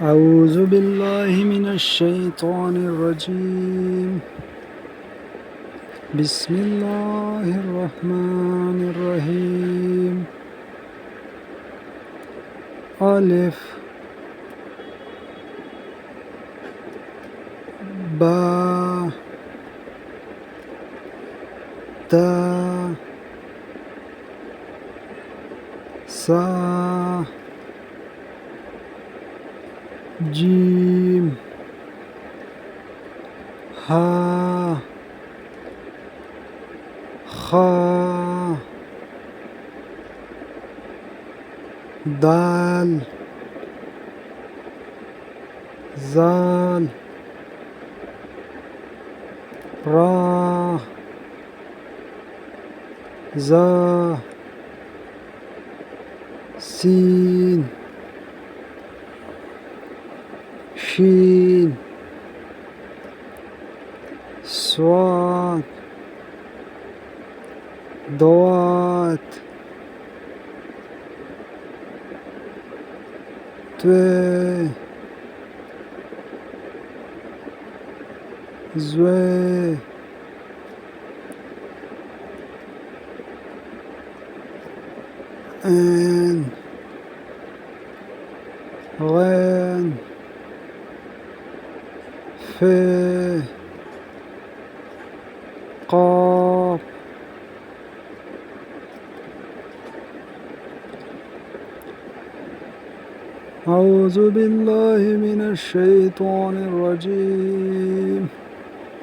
أعوذ بالله من الشيطان الرجيم. بسم الله الرحمن الرحيم. ألف با تا سا جيم ها خا دال زال را زا سين شين صاد ضاد توي زوي ان غين في قاف أعوذ بالله من الشيطان الرجيم.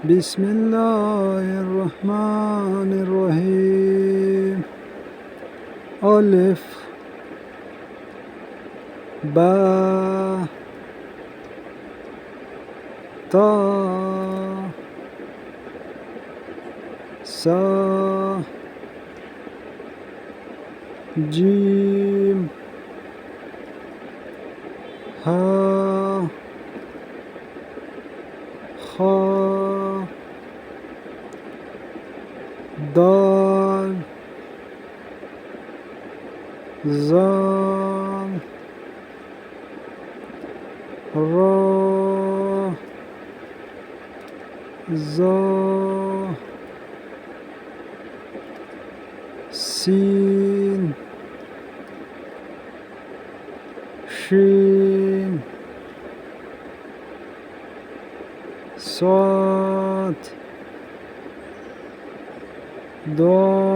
بسم الله الرحمن الرحيم. ألف با تا سا جيم ها خا دال زال را زا سين شين صاد ضاد